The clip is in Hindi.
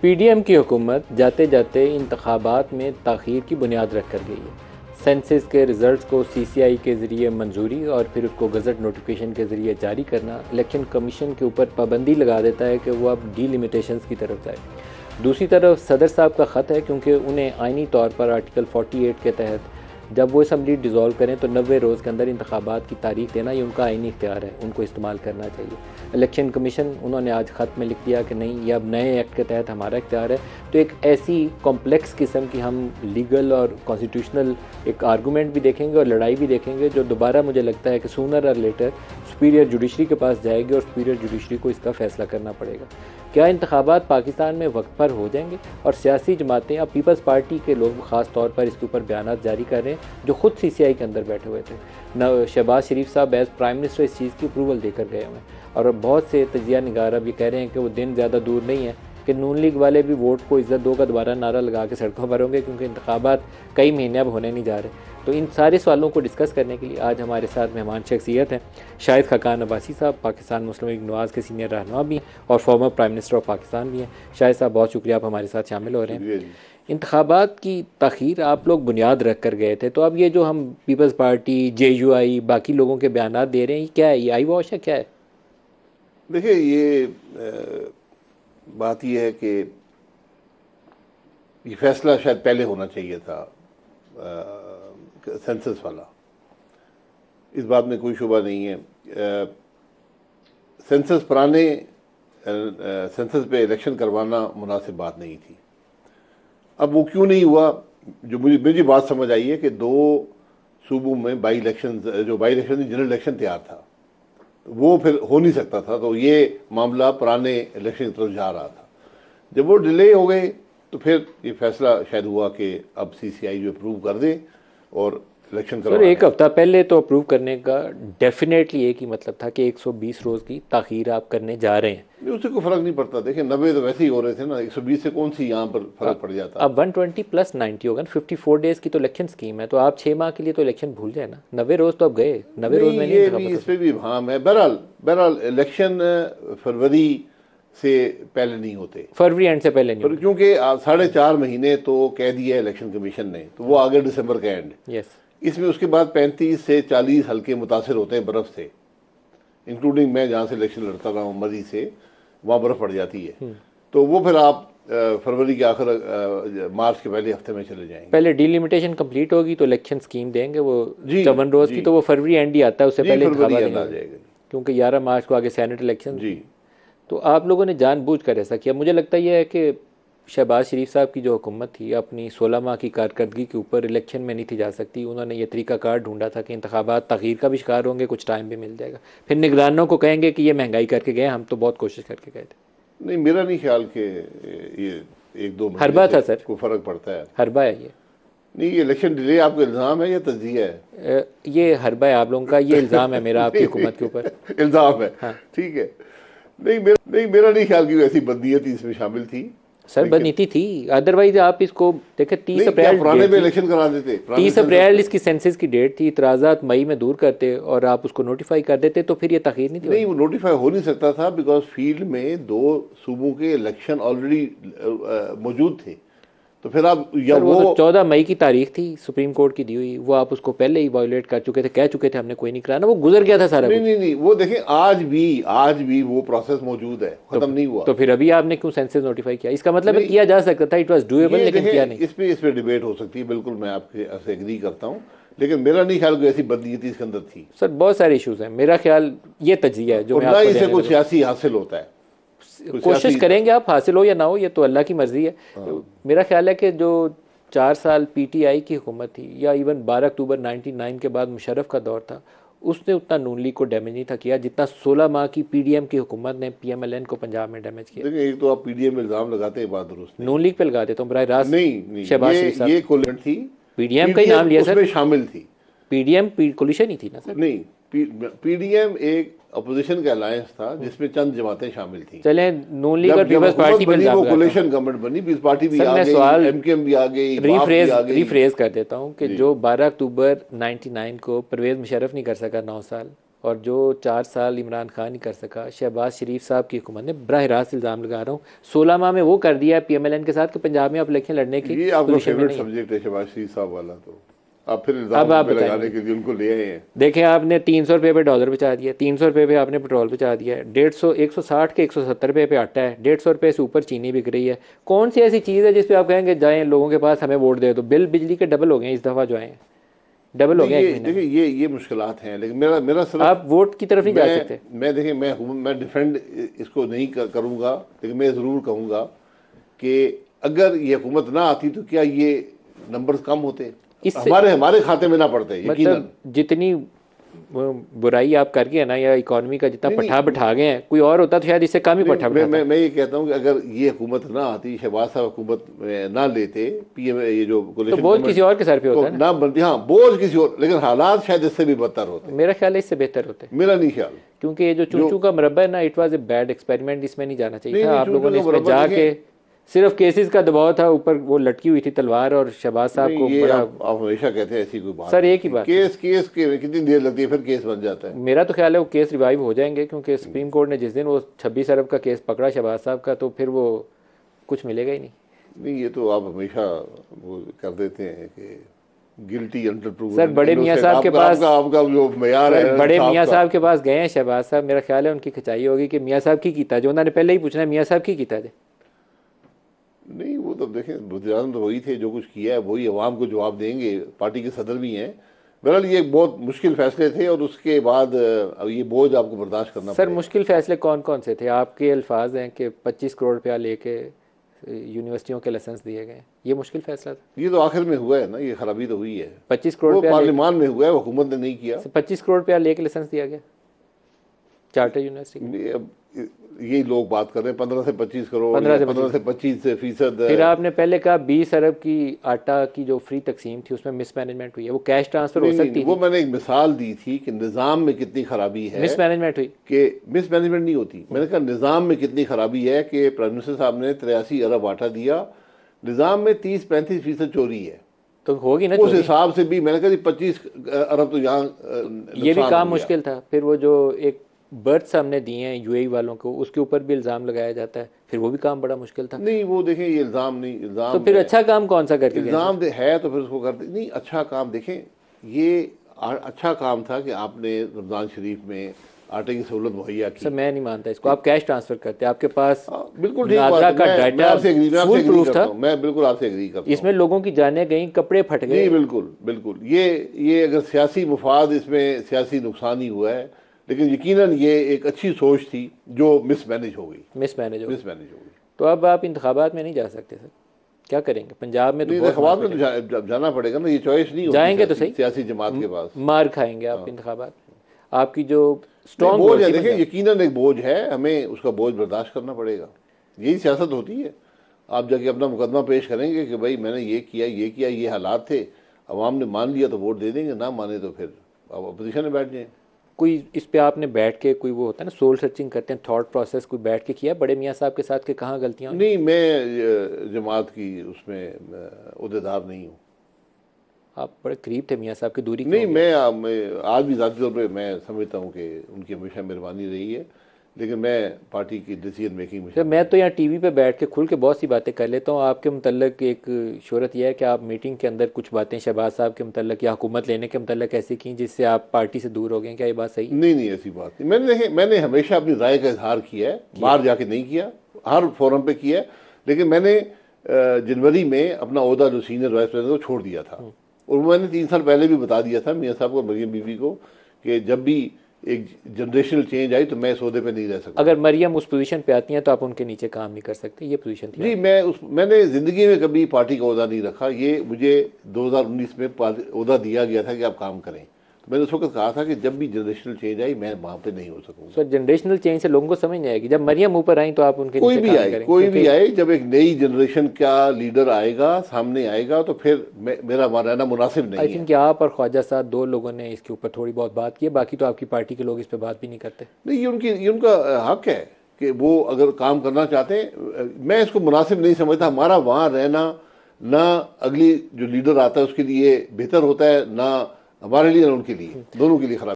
पीडीएम की हुकूमत जाते जाते इंतखाबात में ताख़ीर की बुनियाद रख कर गई है। सेंसस के रिज़ल्ट को सीसीआई के ज़रिए मंजूरी और फिर उसको गज़ट नोटिफिकेशन के ज़रिए जारी करना इलेक्शन कमीशन के ऊपर पाबंदी लगा देता है कि वो अब डीलिमिटेशंस की तरफ जाए। दूसरी तरफ सदर साहब का ख़त है, क्योंकि उन्हें आइनी तौर पर आर्टिकल 48 के तहत जब वो असम्बली डिज़ोल्व करें तो 90 रोज़ के अंदर इंतखाबात की तारीख देना ये उनका आइनी इख्तियार है, उनको इस्तेमाल करना चाहिए। इलेक्शन कमीशन उन्होंने आज ख़त में लिख दिया कि नहीं, ये अब नए एक्ट के तहत हमारा इख्तियार है। तो एक ऐसी कॉम्प्लेक्स किस्म की हम लीगल और कॉन्स्टिट्यूशनल एक आर्गूमेंट भी देखेंगे और लड़ाई भी देखेंगे, जो दोबारा मुझे लगता है कि सूनर और लेटर सुपीरियर जुडिशरी के पास जाएगी और सुपीरियर जुडिशरी को इसका फ़ैसला करना पड़ेगा। क्या इंतखाबात पाकिस्तान में वक्त पर हो जाएंगे? और सियासी जमातें, अब पीपल्स पार्टी के लोग ख़ास तौर पर इसके ऊपर बयान जारी कर रहे हैं, जो ख़ुद सीसीआई के अंदर बैठे हुए थे। शहबाज शरीफ साहब एज़ प्राइम मिनिस्टर इस चीज़ की अप्रूवल देकर गए हुए हैं, और बहुत से तजिया निगार अब ये कह रहे हैं कि वो दिन ज़्यादा दूर नहीं है कि नून लीग वाले भी वोट को इज़्ज़त दो का दोबारा नारा लगा के सड़कों पर होंगे, क्योंकि इंतखाबात कई महीने अब होने नहीं जा रहे। तो इन सारे सवालों को डिस्कस करने के लिए आज हमारे साथ मेहमान शख्सियत हैं शाहिद खाकान अब्बासी साहब, पाकिस्तान मुस्लिम लीग नवाज़ के सीनियर रहनुमा भी हैं और former prime minister of Pakistan भी हैं। शाहिद साहब, बहुत शुक्रिया आप हमारे साथ शामिल हो रहे हैं। इंतखाबात की ताख़ीर आप लोग बुनियाद रख कर गए थे, तो अब ये जो हम पीपल्स पार्टी, JUI, बाकी लोगों के बयान दे रहे हैं, ये क्या है? ये आई वॉश है, क्या है? देखिए, ये बात यह है कि ये फैसला शायद पहले होना चाहिए था, सेंसस वाला। इस बात में कोई शुबा नहीं है। सेंसस पुराने सेंसस पे इलेक्शन करवाना मुनासिब बात नहीं थी। अब वो क्यों नहीं हुआ, जो मुझे बात समझ आई है कि दो सूबों में बाई इलेक्शन जनरल इलेक्शन तैयार था, वो फिर हो नहीं सकता था, तो ये मामला पुराने इलेक्शन की तरफ जा रहा था। जब वो डिले हो गए तो फिर ये फैसला शायद हुआ कि अब सीसीआई जो अप्रूव कर दे और इलेक्शन करवा। सर, एक हफ्ता पहले तो अप्रूव करने का डेफिनेटली एक ही मतलब था कि 120 रोज़ की ताख़ीर आप करने जा रहे हैं। नहीं, उससे कोई फ़र्क नहीं पड़ता। देखिए, 90 तो वैसे ही हो रहे थे ना, 120 से कौन सी यहाँ पर फ़र्क पड़ जाता। अब 120 + 90 होगा, 54 डेज़ की तो इलेक्शन स्कीम है, तो आप 6 माह के लिए तो इलेक्शन भूल जाए ना। 90 रोज़ तो अब गए, 90 रोज़ में ये भी इस पर भी इब्हाम है। बहरहाल इलेक्शन फरवरी से पहले नहीं होते, फरवरी एंड से पहले नहीं, क्योंकि 4.5 महीने तो कह दिया इलेक्शन कमीशन ने, तो वो आगे दिसंबर का एंड। यस, इसमें उसके बाद 35 से 40 हल्के मुतासर होते हैं बर्फ़ से, इंक्लूडिंग मैं जहाँ से इलेक्शन लड़ता रहा हूँ, मरी से, वहाँ बर्फ़ पड़ जाती है। तो वो फिर आप फरवरी के आखिर मार्च के पहले हफ्ते में चले जाएंगे। पहले डीलिमिटेशन कंप्लीट होगी तो इलेक्शन स्कीम देंगे वो 54 रोज़ की, तो वो फरवरी एंड ही आता है, उससे पहले फरवरी एंड आ जाएगा, क्योंकि 11 मार्च को आगे सेनेट इलेक्शन। जी, तो आप लोगों ने जानबूझकर ऐसा किया। मुझे लगता यह है कि शहबाज शरीफ साहब की जो हुकूमत थी, अपनी 16 माह की कारकर्दगी के ऊपर इलेक्शन में नहीं थी जा सकती। उन्होंने ये तरीकाकार ढूंढा था कि इंतखाबात ताख़ीर का भी शिकार होंगे, कुछ टाइम भी मिल जाएगा, फिर निगरानों को कहेंगे कि ये महंगाई करके गए, हम तो बहुत कोशिश करके गए थे। नहीं, मेरा नहीं ख्याल कि ये 1-2 हरबा था सर, को फ़र्क पड़ता है। हरबा है ये। नहीं, ये इलेक्शन डिले आपका इल्ज़ाम है या तज्जिया है? ये हरबा है आप लोगों का, ये इल्ज़ाम है मेरा आपकी हुकूमत के ऊपर। इल्ज़ाम है, हाँ, ठीक है। नहीं, मेरा नहीं ख्याल कि ऐसी बदनीयत इसमें शामिल थी। सर, बदनीति थी, अदरवाइज आप इसको देखें। 30 अप्रैल पुराने में इलेक्शन करा देते, 30 अप्रैल इसकी सेंसस की डेट थी, इतराज़ात मई में दूर करते और आप उसको नोटिफाई कर देते, तो फिर ये ताख़ीर नहीं थी। नहीं, वो नोटिफाई हो नहीं सकता था, बिकॉज फील्ड में 2 सूबों के इलेक्शन ऑलरेडी मौजूद थे। तो फिर आप या वो तो 14 मई की तारीख थी सुप्रीम कोर्ट की दी हुई, वो आप उसको पहले ही वायोलेट कर चुके थे, कह चुके थे हमने कोई नहीं कराना, वो गुजर गया था सारा। नहीं, वो देखें, आज भी वो प्रोसेस मौजूद है, खत्म नहीं हुआ। तो फिर अभी आपने क्यों सेंसस नोटिफाई किया? इसका मतलब किया जा सकता था, इट वाज डूएबल, लेकिन किया नहीं। इस पे डिबेट हो सकती है, बिल्कुल मैं आपसे एग्री करता हूँ, लेकिन मेरा नहीं ख्याल कोई ऐसी बदनीयती इसके अंदर थी। सर, बहुत सारे इशूज हैं, मेरा ख्याल ये तजिया है जो ना इससे कुछ सियासी हासिल होता है। कोशिश करेंगे आप, हासिल हो या ना हो ये तो अल्लाह की मर्जी है। मेरा ख्याल है कि जो 4 साल PTI की हुकूमत थी, या इवन 12 अक्टूबर 99 के बाद मुशर्रफ का दौर था, उसने उतना नून लीग को डैमेज नहीं था किया जितना 16 माह की PDM की हुकूमत ने PMLN को पंजाब में डैमेज किया। देखिए, एक तो आप PDM में इल्ज़ाम लगाते हैं, बात दुरुस्त नून लीग पे लगा देता हूँ बराह रास्त। नहीं, शहबाज शरीफ साहब, ये कोलिशन थी, PDM का ही नाम लिया सर, उसमें शामिल थी। PDM कोलिशन ही थी ना सर? नहीं, PDM एक अपोजिशन का अलायंस था जिसमें चंद जमातें शामिल थी। चले, नून लीग और पीपल्स पार्टी बनी, वो कोलिशन गवर्नमेंट बनी, पीपल्स पार्टी भी आ गई, MKM भी आ गई, रिफ्रेज कर देता हूँ कि जो 12 अक्टूबर 99 को परवेज मुशर्रफ नहीं कर सका 9 साल, और जो 4 साल इमरान खान नहीं कर सका, शहबाज शरीफ साहब की हुकूमत ने बराह रास्त इल्ज़ाम लगा रहा हूँ 16 माह में वो कर दिया है PMLN के साथ कि पंजाब में आप इलेक्शन लड़ने की ये आपका पोजीशन में फेवरेट नहीं है। सब्जेक्ट है शहबाज शरीफ साहब वाला, तो आप फिर अब इल्जाम आप पे लगाने बताएं, के लिए उनको ले आए हैं। देखें आपने 300 रुपये पे डॉलर बचा दिया, 300 रुपये पे आपने पेट्रोल बचा दिया है, 150 160 के 170 रुपये पे आटा है, 150 रुपये से ऊपर चीनी बिक रही है। कौन सी ऐसी चीज़ है जिस पे आप कहेंगे जाएं लोगों के पास हमें वोट दे दो? बिल बिजली के डबल हो गए इस दफ़ा, जो आए डबल हो गया एक महीने में। देखिए ये मुश्किलात हैं, लेकिन मेरा सिर्फ आप वोट की तरफ नहीं जा सकते। मैं देखिए मैं डिफेंड इसको नहीं करूंगा, लेकिन मैं ज़रूर कहूंगा कि अगर ये हुकूमत ना आती तो क्या ये नंबर्स कम होते, हमारे खाते में ना पड़ते। मतलब जितनी बुराई आप कर गए ना, या इकोनॉमी का जितना पठा बिठा गए हैं, कोई और होता तो शायद इससे कम ही पठा बिठाता। मैं ये कहता हूँ कि अगर ये हुकूमत ना आती, शहबाज साहब हुकूमत ना लेते, PM ये जो तो बोझ किसी और के सर पे होता है ना बनती। हाँ, बोझ किसी और, लेकिन हालात शायद इससे भी बदतर होते। मेरा ख्याल है इससे बेहतर होते। मेरा नहीं ख्याल, क्योंकि ये जो चूचू का मरबा है ना, it was a bad experiment, इसमें नहीं जाना चाहिए था। आप लोगों ने इसमें जाके सिर्फ केसेस का दबाव था, ऊपर वो लटकी हुई थी तलवार, और शहबाज साहब को बड़ा आप हमेशा कहते हैं ऐसी कोई बात सर, एक ही बात, केस के कितनी देर लगती है फिर केस बन जाता है। मेरा तो ख्याल है वो केस रिवाइव हो जाएंगे, क्योंकि सुप्रीम कोर्ट ने जिस दिन वो 26 अरब का केस पकड़ा शहबाज साहब का, तो फिर वो कुछ मिलेगा ही नहीं। ये तो आप हमेशा वो कर देते हैं कि गिल्टी अंडर प्रूवन। सर बड़े मियाँ साहब के पास, आपका जो मेयार है, बड़े मियाँ साहब के पास गए हैं शहबाज साहब, मेरा ख्याल है उनकी खिंचाई होगी कि मियाँ साहब की कीता, जो उन्होंने पहले ही पूछना है मियाँ साहब की कीता है। नहीं, वो तो देखें वज़ीर-ए-आज़म तो वही थे, जो कुछ किया है वही अवाम को जवाब देंगे, पार्टी के सदर भी हैं। बहरहाल ये बहुत मुश्किल फैसले थे, और उसके बाद अब ये बोझ आपको बर्दाश्त करना सर मुश्किल फैसले कौन कौन से थे? आपके अल्फाज हैं कि 25 करोड़ रुपया लेके यूनिवर्सिटियों के लाइसेंस दिए गए, ये मुश्किल फैसला था। ये तो आखिर में हुआ है ना, ये खराबी तो हुई है। 25 करोड़ रुपया पार्लियामान में हुआ है, हुकूमत ने नहीं किया। 25 करोड़ रुपया लेके लाइसेंस दिया गया चार्टर यूनिवर्सिटी। अब यही लोग बात कर रहे हैं 15 से 25 करोड़, 15 से 25%। फिर आपने पहले कहा 20 अरब की आटा की जो फ्री तकसीम थी उसमें मिसमैनेजमेंट हुई है, वो कैश ट्रांसफर हो सकती थी। वो मैंने एक मिसाल दी थी कि निज़ाम में कितनी खराबी है। मिसमैनेजमेंट हुई कि मिसमैनेजमेंट नहीं होती, मैंने कहा निज़ाम में कितनी खराबी है कि प्राइम मिनिस्टर साहब ने 83 अरब आटा दिया, निज़ाम में 30-35% चोरी है, तो होगी ना। उस हिसाब से भी मैंने कहा 25 अरब तो यहाँ ये भी काम मुश्किल था। फिर वो जो एक बर्थ हमने दिए हैं UAE वालों को, उसके ऊपर भी इल्ज़ाम लगाया जाता है, फिर वो भी काम बड़ा मुश्किल था। नहीं, वो देखें ये इल्ज़ाम नहीं, इल्ज़ाम तो फिर अच्छा काम कौन सा करके इल्ज़ाम है तो फिर उसको करते नहीं। अच्छा काम देखें, ये अच्छा काम था कि आपने रमज़ान शरीफ में आटे की सहूलत मुहैया की। सर मैं नहीं मानता इसको, आप कैश ट्रांसफर करते हैं, आपके पास बिल्कुल ठीक नादरा बात का है। मैं डाटा आपसे एग्री प्रूफ था। मैं बिल्कुल आपसे एग्री करता हूं। इसमें लोगों की जानें गई, कपड़े फट गए। नहीं, बिल्कुल ये अगर सियासी मुफाद, इसमें सियासी नुकसान ही हुआ है, लेकिन यकीनन ये एक अच्छी सोच थी जो मिसमैनेज हो गई। मिसमैनेज हो गई। तो अब आप इंतखाबात में नहीं जा सकते सर, क्या करेंगे? पंजाब में तो इंतखाबात में तो जाना पड़ेगा ना, ये चॉइस नहीं होगी। जाएंगे तो सही, सियासी जमात के पास मार खाएंगे आप इंतखाबात में। आपकी जो स्ट्रॉन्ग बोझ है, देखिए यकीनन एक बोझ है, हमें उसका बोझ बर्दाश्त करना पड़ेगा। यही सियासत होती है। आप जाके अपना मुकदमा पेश करेंगे कि भाई मैंने ये किया, ये हालात थे, अवाम ने मान लिया तो वोट दे देंगे, ना माने तो फिर आप अपोजिशन में बैठ जाएं। कोई इस पे आपने बैठ के, कोई वो होता है ना सोल सर्चिंग करते हैं, थॉट प्रोसेस, कोई बैठ के किया बड़े मियाँ साहब के साथ के कहाँ गलतियाँ? नहीं, मैं जमात की उसमें उहदेदार नहीं हूँ। आप बड़े करीब थे मियाँ साहब की, दूरी नहीं, मैं आज भी ज़ाती तौर पर मैं समझता हूँ कि उनकी हमेशा मेहरबानी रही है, लेकिन मैं पार्टी की डिसीजन मेकिंग में मैं तो यहाँ TV पे बैठ के खुल के बहुत सी बातें कर लेता हूँ। आपके मुतल्लिक एक शोहरत यह है कि आप मीटिंग के अंदर कुछ बातें शहबाज साहब के मुतल्लिक या हुकूमत लेने के मुतल्लिक ऐसी की जिससे आप पार्टी से दूर हो गए, क्या ये बात सही? नहीं, ऐसी बात नहीं। मैंने हमेशा अपनी राय का इजहार किया है, बाहर जाके नहीं किया, हर फोरम पे किया है। लेकिन मैंने जनवरी में अपना ओहदा जो सीनियर वाइस प्रेसिडेंट को छोड़ दिया था, और मैंने 3 साल पहले भी बता दिया था मियाँ साहब को, मरियम बीवी को, कि जब भी एक जनरेशनल चेंज आई तो मैं इस ओहदे पे नहीं रह सकता। अगर मरियम उस पोजीशन पे आती हैं तो आप उनके नीचे काम नहीं कर सकते, ये पोजीशन थी? जी, मैंने ज़िंदगी में कभी पार्टी का ओहदा नहीं रखा। ये मुझे 2019 में ओहदा दिया गया था कि आप काम करें, तो मैंने उस वक्त कहा था कि जब भी जनरेशनल चेंज आई मैं वहाँ पे नहीं हो सकूँगा। सर जनरेशनल चेंज से लोगों को समझ नहीं आएगी। जब मरियम ऊपर आई तो आप उनके कोई भी आए, जब एक नई जनरेशन का लीडर आएगा, सामने आएगा, तो फिर मेरा रहना मुनासिब नहीं है। आई थिंक आप और ख्वाजा साहब 2 लोगों ने इसके ऊपर थोड़ी बहुत बात की है, बाकी तो आपकी पार्टी के लोग इस पर बात भी नहीं करते। नहीं, ये उनका हक है कि वो अगर काम करना चाहते हैं। मैं इसको मुनासिब नहीं समझता। हमारा वहाँ रहना ना अगली जो लीडर आता है उसके लिए बेहतर होता है, ना हमारे लिए ना उनके लिए, दोनों के लिए खराब।